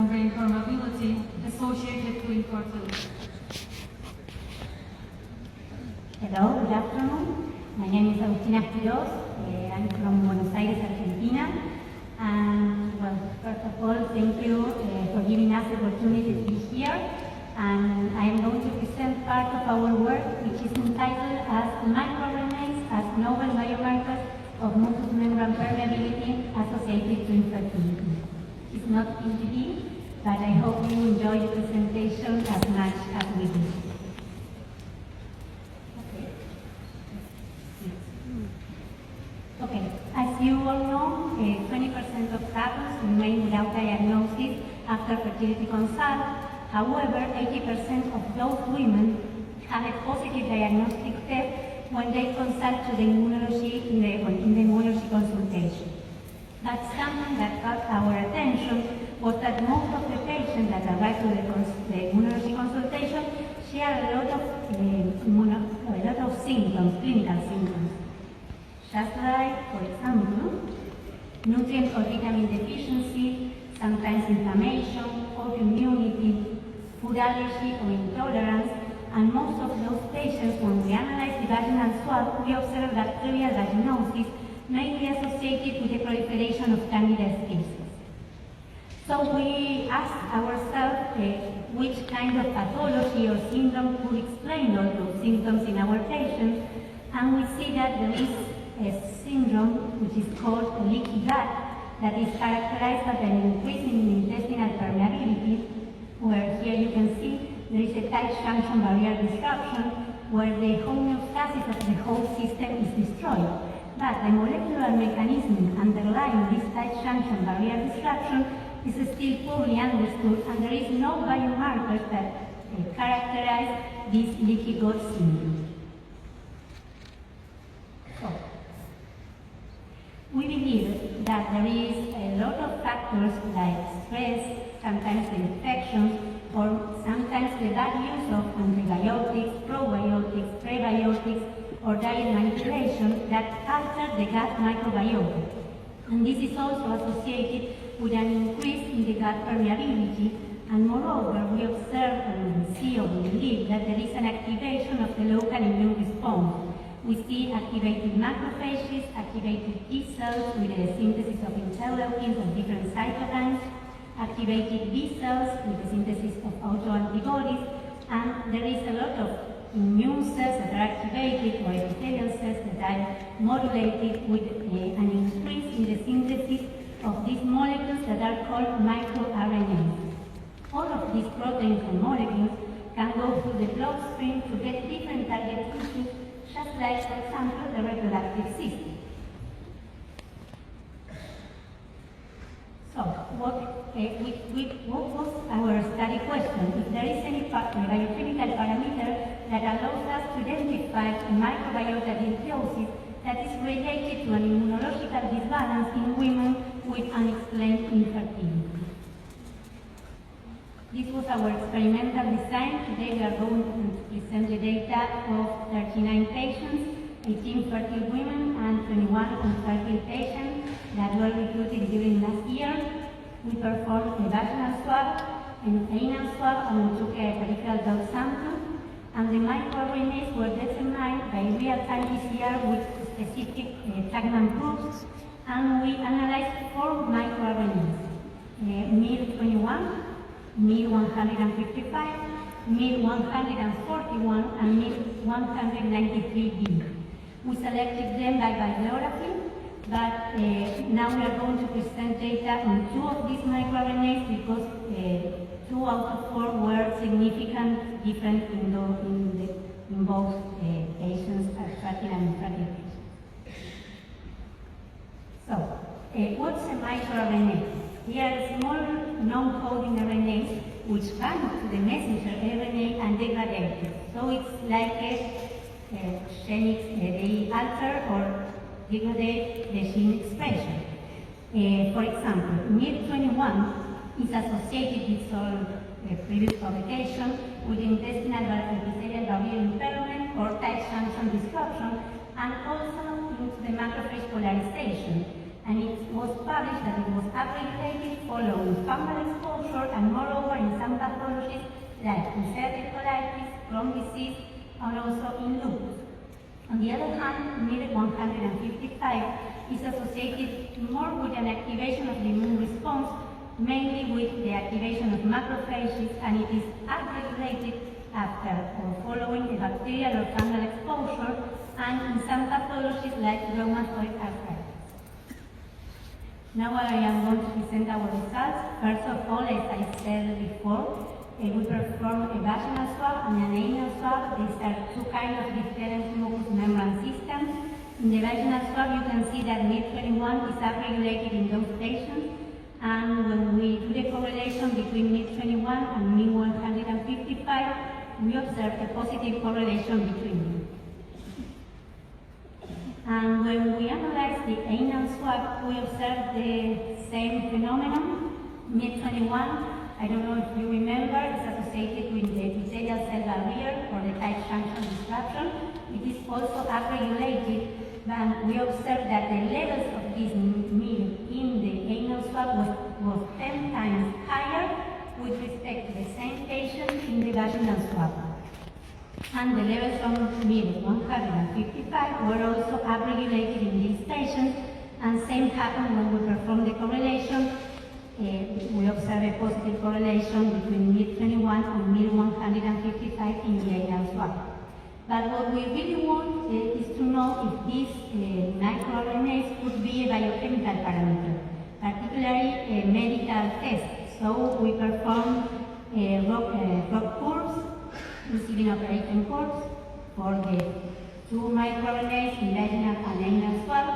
brain permeability associated to infertility. Hello, good afternoon. My name is Agustina Azpiroz. I'm from Buenos Aires, Argentina. And well, first of all, thank you for giving us the opportunity to be here. And I am going to present part of our work, which is entitled as MicroRNAs as Novel Biomarkers of Mucous Membrane Permeability Associated to Infertility. It's not easy, but I hope you enjoy the presentation as much as we do. Okay, as you all know, 20% of couples remain without diagnosis after fertility consult. However, 80% of those women have a positive diagnostic test when they consult to the immunology in the immunology consultation. But something that caught our attention was that most of the patients that arrive to the immunology consultation share a lot of symptoms, clinical symptoms. Just like, for example, nutrient or vitamin deficiency, sometimes inflammation, autoimmunity, food allergy or intolerance, and most of those patients, when we analyze the vaginal swab, we observe that trivial vaginosis may be associated with the proliferation of Candida species. So we asked ourselves which kind of pathology or syndrome could explain all those symptoms in our patients, and we see that there is a syndrome which is called a leaky gut that is characterized by an increase in intestinal permeability, where here you can see there is a tight junction barrier disruption where the homeostasis of the whole system is destroyed. But the molecular mechanism underlying this tight junction barrier disruption is still poorly understood, and there is no biomarkers that characterize this leaky gut syndrome. We believe that there is a lot of factors like stress, sometimes the infections, or sometimes the bad use of antibiotics, probiotics, prebiotics, or diet manipulation that alter the gut microbiome. And this is also associated with an increase in the gut permeability, and moreover, we observe and we see or we believe that there is an activation of the local immune response. We see activated macrophages, activated T cells with the synthesis of interleukins and different cytokines, activated B cells with the synthesis of autoantibodies, and there is a lot of immune cells that are activated or epithelial cells that are modulated with an increase in the synthesis of these molecules that are called microRNAs. All of these proteins and molecules can go through the bloodstream to get different target tissues, just like, for example, the reproductive system. So, what was our study question? If there is any biochemical parameter that allows us to identify a microbiota dysbiosis that is related to an immunological disbalance in women with unexplained infertility. This was our experimental design. Today we are going to present the data of 39 patients, 18 fertile women and 21 infertile patients that were recruited during last year. We performed a vaginal swab, an anal swab, and we took a peripheral blood sample. And the microRNAs were determined by real-time PCR with specific fragment groups. And we analyzed 4 microRNAs, MIR21, MIR155, MIR141, and MIR193B. We selected them by bibliography, but now we are going to present data on 2 of these microRNAs because 2 out of 4 were significant different in both patients, fertile and infertile patients. So, what's a microRNA? They are small non-coding RNAs which bind to the messenger RNA and degrade it. So it's like they alter or degrade the gene expression. For example, MIR21 is associated with some previous publication with intestinal epithelial barrier impairment or tight junction disruption, and also into the macrophage polarization. And it was published that it was upregulated following fungal exposure and moreover in some pathologies like ulcerative colitis, Crohn's disease, and also in lupus. On the other hand, MIR-155 is associated more with an activation of the immune response, mainly with the activation of macrophages, and it is upregulated after or following a bacterial or fungal exposure and in some pathologies like rheumatoid arthritis. Now I am going to present our results. First of all, as I said before, we perform a vaginal swab and an anal swab. These are two kinds of different mucous membrane systems. In the vaginal swab, you can see that MIR-21 is upregulated in those patients. And when we do the correlation between MIR-21 and MIR-155, we observe a positive correlation between them. And when we analyze the anal swab, we observe the same phenomenon. MIR-21, I don't know if you remember, is associated with the epithelial cell barrier or the tight junction disruption. It is also upregulated, and we observe that the levels of this MIR in the anal swab was 10 times higher with respect to the same patient in the vaginal swab. And the levels of MIR-155 were also upregulated in these patients, and same happened when we perform the correlation. We observe a positive correlation between MIR-21 and MIR-155 in the anal swab. But what we really want is to know if these microRNAs could be a biochemical parameter, particularly a medical test. So we perform ROC curves, receiving operating curves for the two microRNAs in vaginal and anal swab.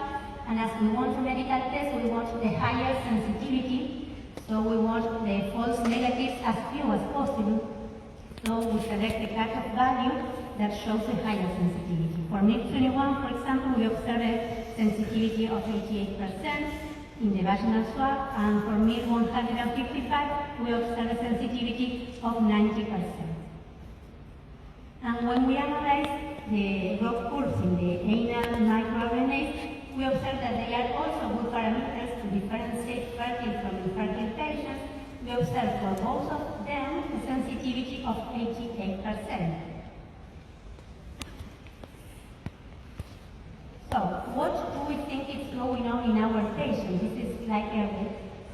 And as we want a medical test, we want the higher sensitivity. So we want the false negatives as few as possible. So we select the cutoff value that shows a higher sensitivity. For MIR-21, for example, we observe a sensitivity of 88% in the vaginal swab, and for MIR-155, we observe a sensitivity of 90%. And when we analyze the ROC curves in the anal microRNAs, we observe that they are also good parameters to differentiate fertile from infertile patients. We observe for both of them a sensitivity of 88%. So, what do we think is going on in our patients? This is like a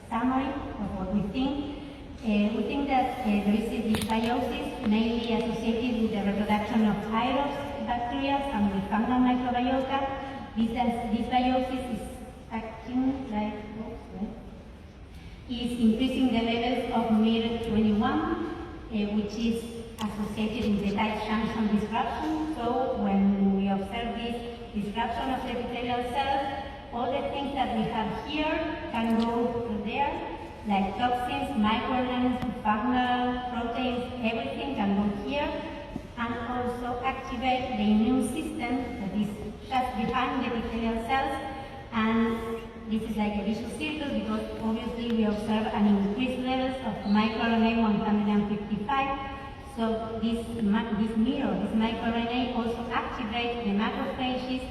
summary of what we think. We think that there is a dysbiosis mainly associated with the reproduction of virus bacteria and with fungal microbiota. This dysbiosis is acting like is increasing the levels of MIR-21, which is associated with the tight junction disruption. So when we observe this disruption of the epithelial cells, all the things that we have here can go to there, like toxins, microorganisms, fungal, proteins, everything can go here, and also activate the immune system that is just behind the epithelial cells. And this is like a vicious circle because obviously we observe an increased levels of microRNA 155. So this microRNA also activates the macrophages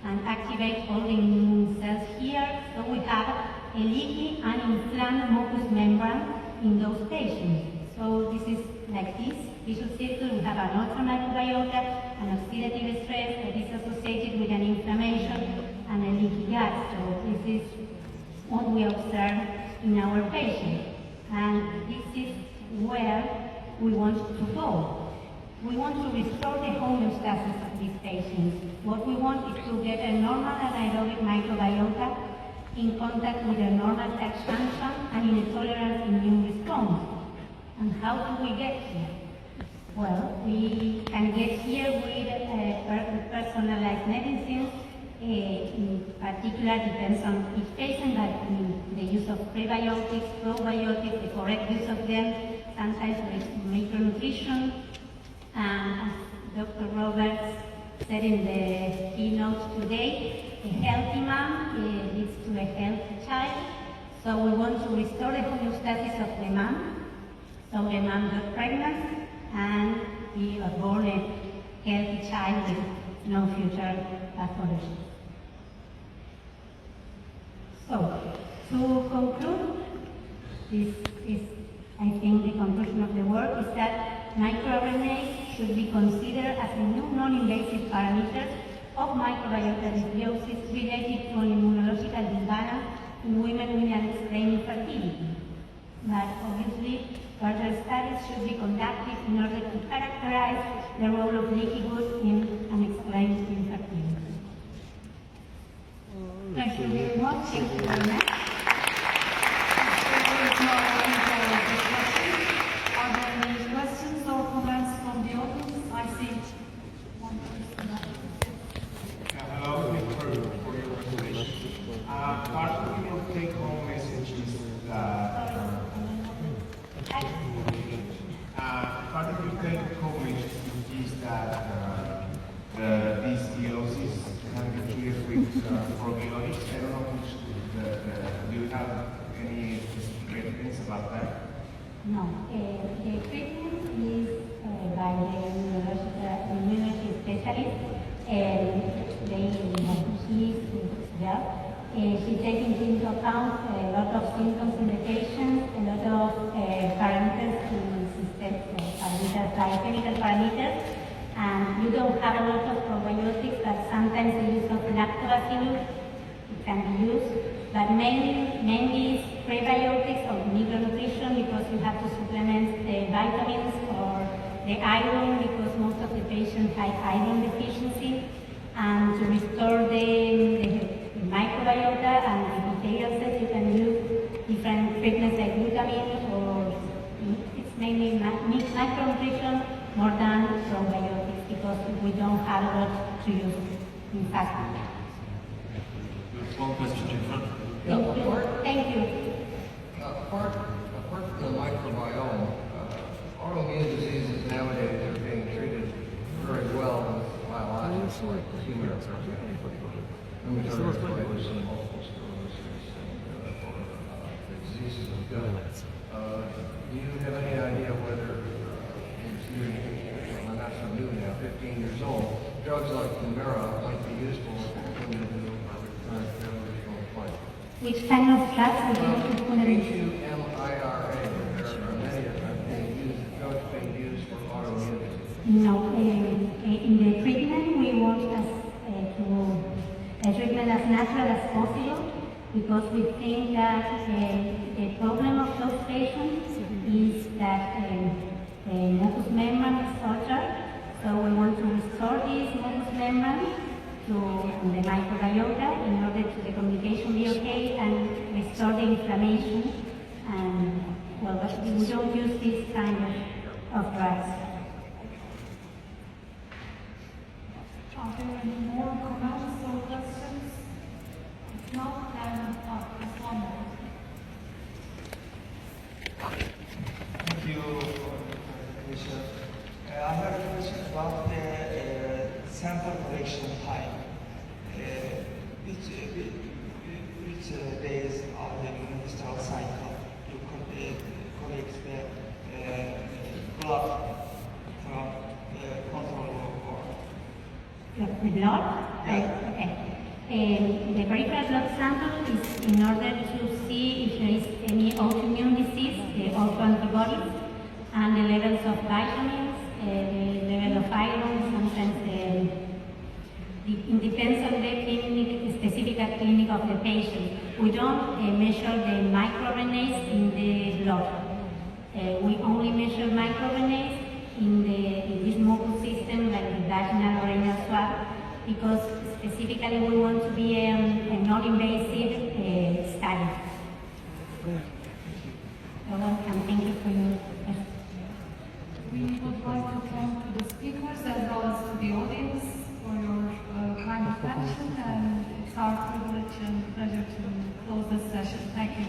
and activates all the immune cells here. So we have a leaky and inflamed mucous membrane in those patients. So this is like this vicious circle. We have an ultramicrobiota, an oxidative stress that is associated with an inflammation and a leaky gut. So this is what we observe in our patients. And this is where we want to go. We want to restore the homeostasis of these patients. What we want is to get a normal anaerobic microbiota in contact with a normal tight junction and in a tolerant immune response. And how do we get here? Well, we can get here with personalized medicines. In particular, depends on each patient, like the use of prebiotics, probiotics, the correct use of them, sometimes with micronutrition. As Dr. Roberts said in the keynote today, a healthy mom leads to a healthy child. So we want to restore the homeostasis of the mom. So the mom got pregnant and be born a healthy child with no future pathology. So, to conclude, this is, I think, the conclusion of the work is that microRNAs should be considered as a new non-invasive parameter of microbiota dysbiosis related to an immunological imbalance in women with unexplained infertility. But obviously, further studies should be conducted in order to characterize the role of leaky gut in unexplained infertility. Thank you very much. Thank you very much. Are there any questions or comments from the audience? I see one person. Hello, thank you for your presentation. Part of your take-home message is that part of your take-home message is that this dysbiosis can be treated with probiotics. I don't know which do you have any specific evidence about that? No, the treatment is by the immunology specialist, and she's taking into account a lot of symptoms in the patient, a lot of parameters in the system, parameters, biochemical parameters, and you don't have a lot of probiotics, but sometimes the use of lactobacillus can be used, but mainly prebiotics or micronutrition, because you have to supplement the vitamins or the iron, because most of the patients have iron deficiency, and to restore the microbiota and the epithelial cells, you can use different treatments like glutamine, or it's mainly micronutrition more than probiotics, because we don't have a lot to use, in fact. One question in front. Thank you. Apart from the microbiome, autoimmune diseases nowadays are being treated very well with biologics like chemo, for example, rheumatoid arthritis and multiple sclerosis and diseases of the gut. Do you have any idea whether, I'm not so new now, 15 years old, drugs like Humana might be useful in the current generational fight? Which kind of drugs would you recommend? HUMIRA, there are many of them being used, drugs being used for autoimmune disease. No, in the treatment we want a treatment as natural as possible, because we think that the problem of those patients is that the mucous membrane is altered, so we want to restore this mucous membrane to the microbiota in order to the communication be okay and restore the inflammation. And well, but we don't use this kind of drugs. Are there any more comments or questions? If not, then just one more. Thank you, Commissioner. I have a question about the sample collection time. Which days of the menstrual cycle you collect the blood from the control or The blood? Yeah. Okay. The peripheral blood sample is in order to see if there is any autoimmune disease, the autoantibodies, and the levels of vitamins, the level of iron, sometimes it depends on the specific clinic of the patient. We don't measure the microRNAs in the blood. We only measure microRNAs in this mobile system, like the vaginal or anal swab, because specifically we want to be a non-invasive study. You're welcome. Thank you for your question. We would like to thank the speakers as well as to the audience for your kind attention, and it's our privilege and pleasure to close this session. Thank you.